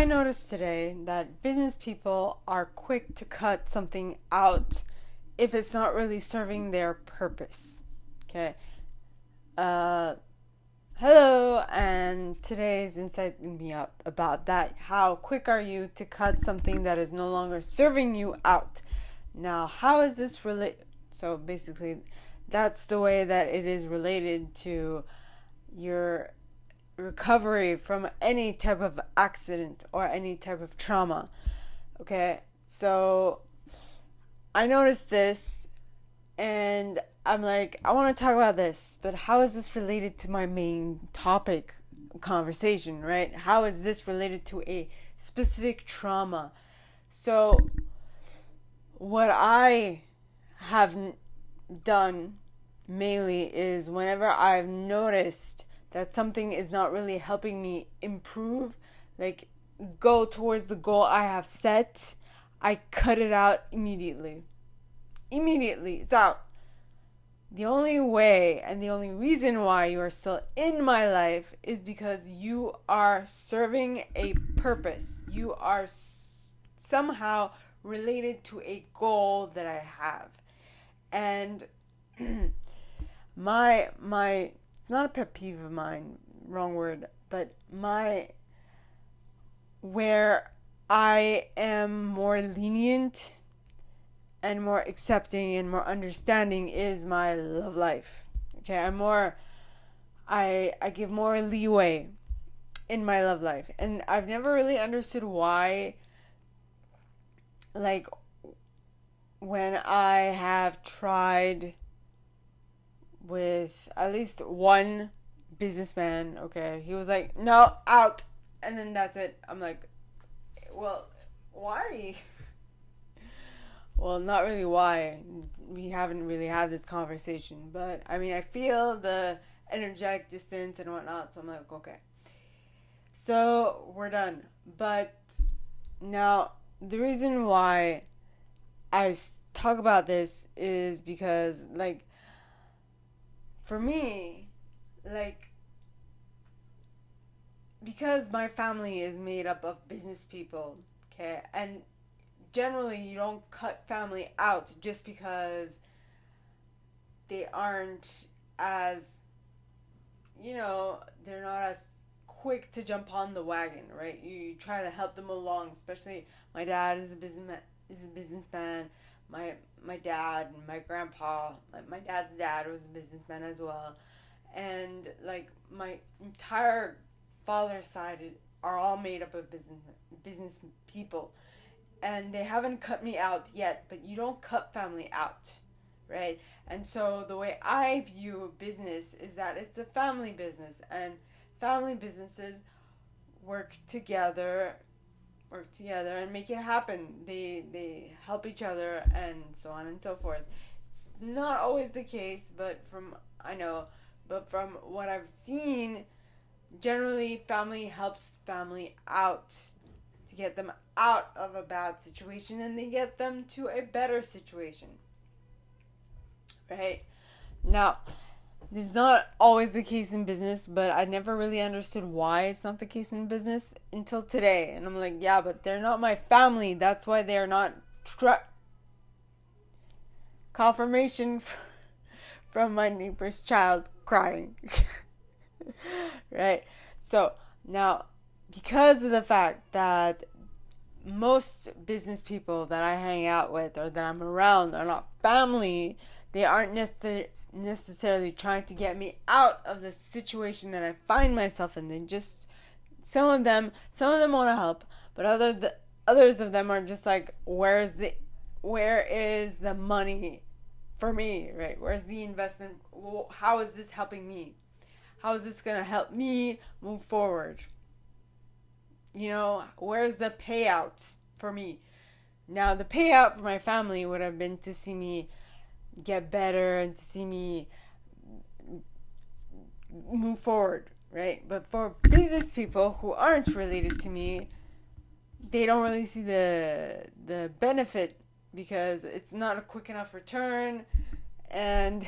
I noticed today that business people are quick to cut something out if it's not really serving their purpose. Okay. Uh, Hello, and today's insight is going to be up about that. How quick are you to cut something that is no longer serving you out? Now, how is this related? So basically, that's the way that it is related to your recovery from any type of accident or any type of trauma. Okay, so I noticed this and I'm like, I want to talk about this, but how is this related to my main topic conversation, right? How is this related to a specific trauma? So, what I have done mainly is whenever I've noticed that something is not really helping me improve, like go towards the goal I have set, I cut it out immediately. Immediately, it's out. The only way and the only reason why you are still in my life is because you are serving a purpose. You are somehow related to a goal that I have. And my it's not a pet peeve of mine, wrong word, but my where I am more lenient and more accepting and more understanding is my love life. Okay, I give more leeway in my love life. And I've never really understood why, like, when I have tried with at least one businessman, okay, he was like, no, out. And then that's it. I'm like, well, why? Well, not really why. We haven't really had this conversation. But, I mean, I feel the energetic distance and whatnot. So I'm like, okay. So, we're done. But, now, the reason why I talk about this is because, like, for me, like, because my family is made up of business people, okay, and generally you don't cut family out just because they aren't as, they're not as quick to jump on the wagon, right? You try to help them along, especially my dad is a businessman. My dad and my grandpa, my dad's dad was a businessman as well. And like my entire father's side are all made up of business people, and they haven't cut me out yet, but you don't cut family out, right? And so the way I view business is that it's a family business, and family businesses work together and make it happen. They help each other and so on and so forth. It's not always the case, but from what I've seen, generally family helps family out to get them out of a bad situation, and they get them to a better situation. Right? Now, this is not always the case in business, but I never really understood why it's not the case in business until today. And I'm like, yeah, but they're not my family. That's why they're not confirmation from my neighbor's child crying. Right? So, now, because of the fact that most business people that I hang out with or that I'm around are not family, they aren't necessarily trying to get me out of the situation that I find myself in. They just some of them want to help, but others of them are just like, where is the money for me, right? Where's the investment? How is this helping me? How is this gonna help me move forward? Where's the payout for me? Now, the payout for my family would have been to see me get better and to see me move forward, right? But for business people who aren't related to me, they don't really see the benefit because it's not a quick enough return and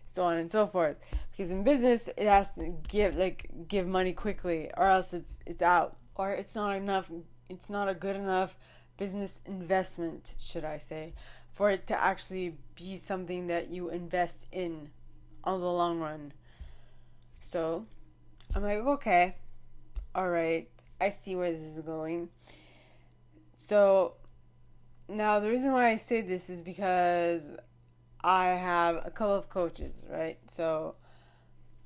so on and so forth. Because in business, it has to give money quickly, or else it's out. or it's not a good enough business investment, should I say, for it to actually be something that you invest in on the long run. So I'm like, okay, all right, I see where this is going. So now the reason why I say this is because I have a couple of coaches, right? So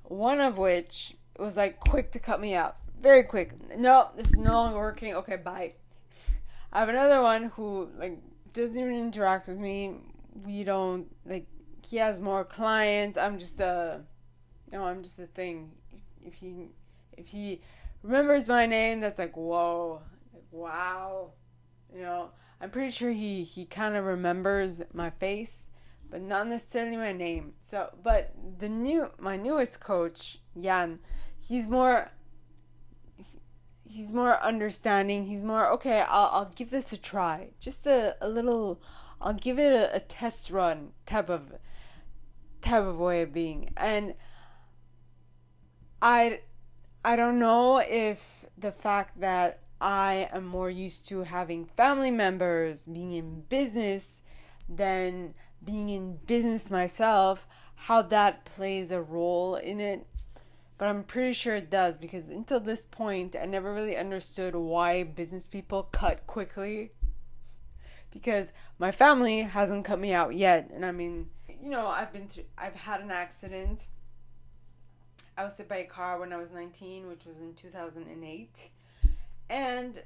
one of which was like quick to cut me out. Very quick. No, this is no longer working. Okay, bye. I have another one who like doesn't even interact with me. We don't like he has more clients. I'm just a thing. If he remembers my name, that's like whoa. Like wow. You know, I'm pretty sure he kind of remembers my face, but not necessarily my name. So, but my newest coach, Jan, he's more he's more understanding. He's more okay. I'll give this a try. Just a little. I'll give it a test run type of way of being. And I I don't know if the fact that I am more used to having family members being in business than being in business myself, how that plays a role in it. But I'm pretty sure it does because until this point, I never really understood why business people cut quickly. Because my family hasn't cut me out yet. And I mean, I've had an accident. I was hit by a car when I was 19, which was in 2008. And,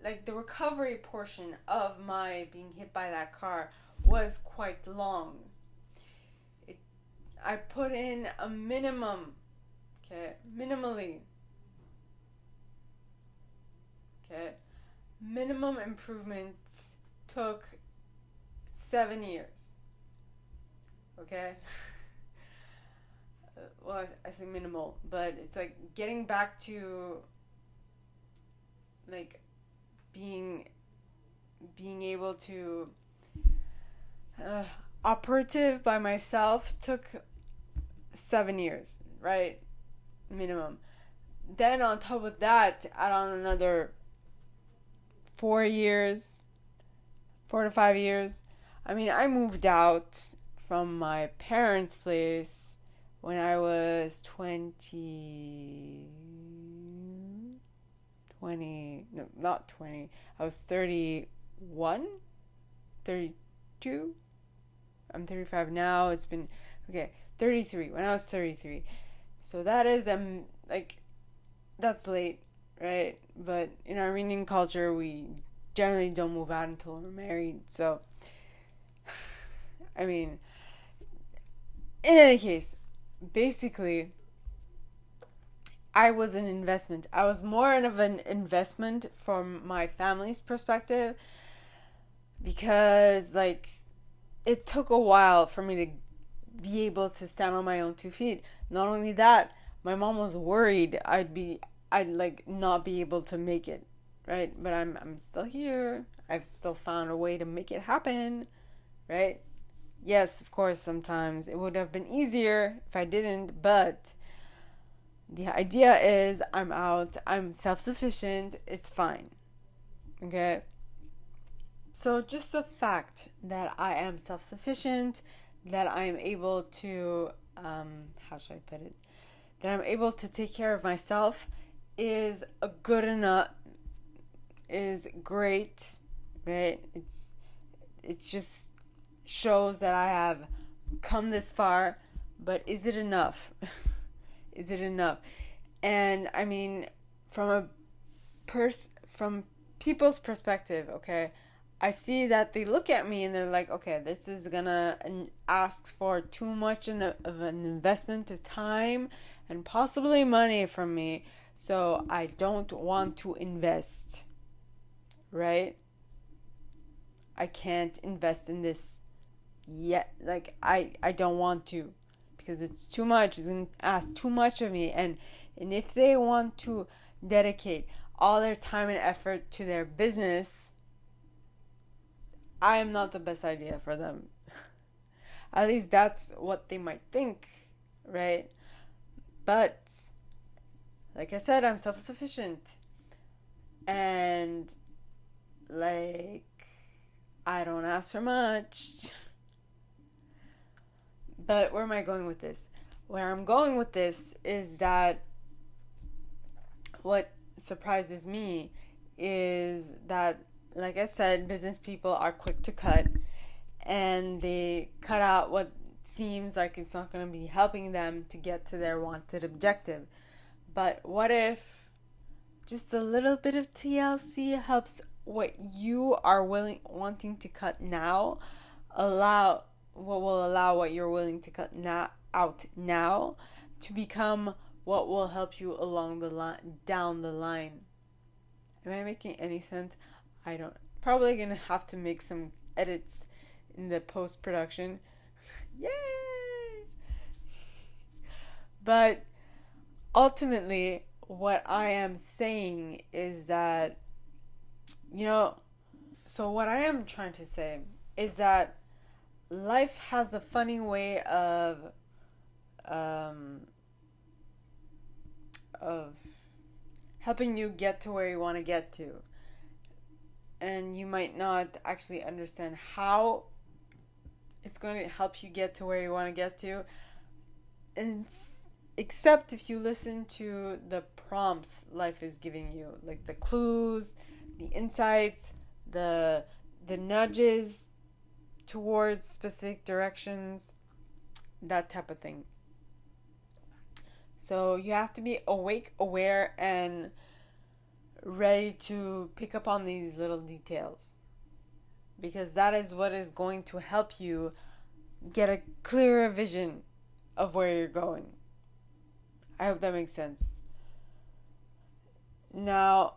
like the recovery portion of my being hit by that car was quite long. I put in a minimum, minimally, minimum improvements took 7 years, okay? Well, I say minimal, but it's like getting back to like being able to operative by myself took 7 years, right? Minimum. Then on top of that, add on another 4 to 5 years. I mean, I moved out from my parents' place when I was 20, no, not 20. I was 31, 32. I'm 35 now. It's been, 33. When I was 33. So that is, that's late, right? But in Armenian culture, we generally don't move out until we're married. So, I mean, in any case, basically, I was an investment. I was more of an investment from my family's perspective because, it took a while for me to be able to stand on my own 2 feet. Not only that, my mom was worried I'd not be able to make it, right? But I'm still here. I've still found a way to make it happen, right? Yes, of course, sometimes it would have been easier if I didn't, but the idea is I'm out, I'm self-sufficient, it's fine. Okay? So just the fact that I am self-sufficient, that I'm able to, how should I put it? That I'm able to take care of myself is a good enough, is great, right? It's just shows that I have come this far, but is it enough? Is it enough? And I mean, from people's perspective, okay, I see that they look at me and they're like, okay, this is gonna ask for too much of an investment of time and possibly money from me, so I don't want to invest, right? I can't invest in this yet. I don't want to because it's too much. It's going to ask too much of me. And if they want to dedicate all their time and effort to their business, I am not the best idea for them. At least that's what they might think, right? But, like I said, I'm self-sufficient. And like, I don't ask for much. But where am I going with this? Where I'm going with this is that what surprises me is that, like I said, business people are quick to cut, and they cut out what seems like it's not going to be helping them to get to their wanted objective. But what if just a little bit of TLC helps what you are wanting to cut now allow what you're willing to cut out now to become what will help you along the line, down the line. Am I making any sense? I don't. Probably gonna have to make some edits in the post production. Yay! But ultimately, what I am saying is that, so what I am trying to say is that life has a funny way of helping you get to where you want to get to. And you might not actually understand how it's going to help you get to where you want to get to, and except if you listen to the prompts life is giving you, like the clues, the insights, the nudges towards specific directions, that type of thing. So you have to be awake, aware, and ready to pick up on these little details, because that is what is going to help you get a clearer vision of where you're going. I hope that makes sense. Now,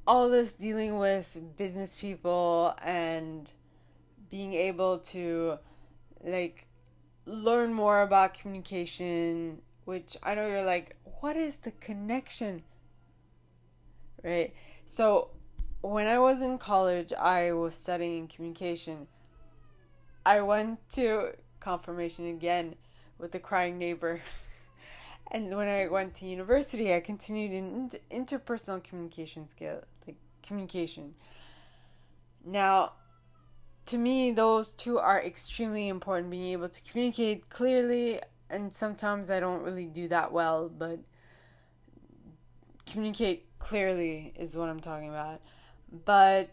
all this dealing with business people and being able to learn more about communication, which I know you're like, what is the connection? Right? So when I was in college, I was studying communication. I went to confirmation again with the crying neighbor. And when I went to university, I continued in interpersonal communication communication. Now, to me, those two are extremely important, being able to communicate clearly, and sometimes I don't really do that well, but communicate clearly is what I'm talking about. But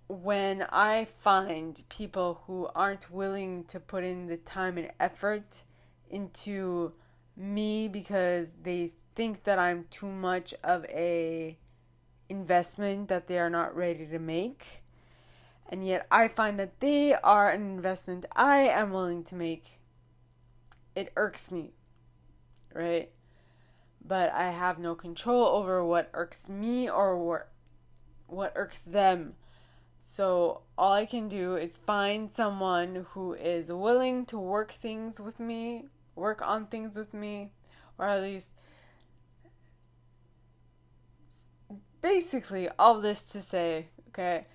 when I find people who aren't willing to put in the time and effort into me because they think that I'm too much of a investment that they are not ready to make, and yet I find that they are an investment I am willing to make, it irks me, right? But I have no control over what irks me or what irks them. So all I can do is find someone who is willing to work on things with me, or at least basically all this to say, okay,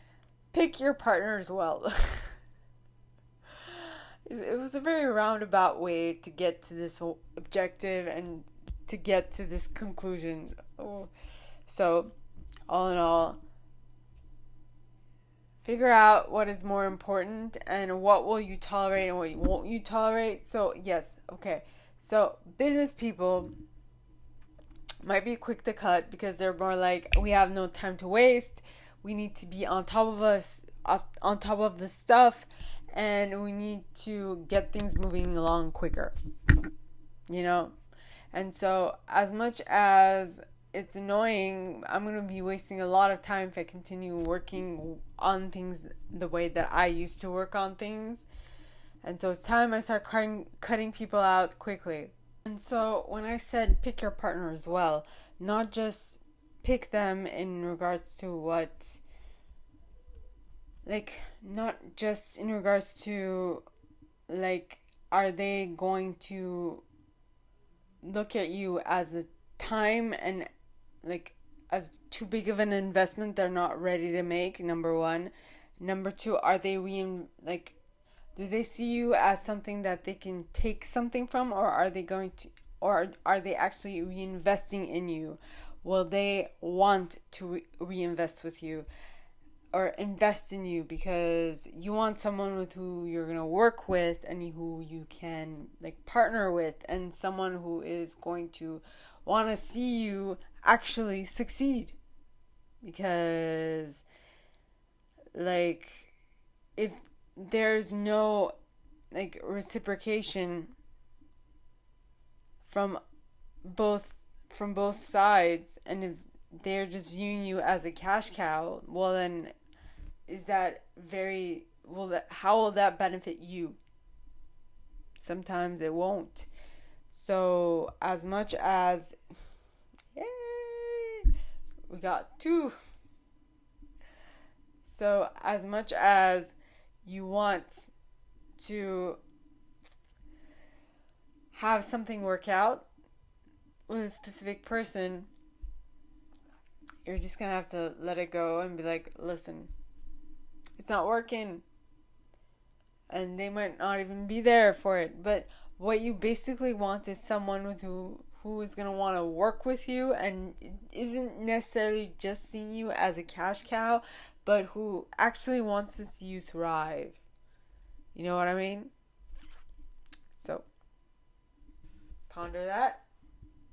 pick your partners well. It was a very roundabout way to get to this objective and to get to this conclusion. So, all in all, figure out what is more important and what will you tolerate and what won't you tolerate. So, yes, okay. So, business people might be quick to cut because they're more like, we have no time to waste. We need to be on top of the stuff, and we need to get things moving along quicker. And so, as much as it's annoying, I'm going to be wasting a lot of time if I continue working on things the way that I used to work on things. And so it's time I start cutting people out quickly. And so when I said pick your partner as well, not just pick them in regards to what, not just in regards to, are they going to look at you as a time and as too big of an investment they're not ready to make, number one. Number two, are they do they see you as something that they can take something from, or are they actually reinvesting in you, will they want to reinvest with you or invest in you, because you want someone with who you're going to work with and who you can like partner with, and someone who is going to want to see you actually succeed. Because like if there's no like reciprocation from both sides, and if they're just viewing you as a cash cow, well then is that very will that how will that benefit you? Sometimes it won't. So as much as yay, we got two. So as much as you want to have something work out with a specific person, you're just gonna have to let it go and be like, listen, it's not working. And they might not even be there for it. But what you basically want is someone with who is gonna want to work with you and isn't necessarily just seeing you as a cash cow, but who actually wants to see you thrive. You know what I mean? So ponder that.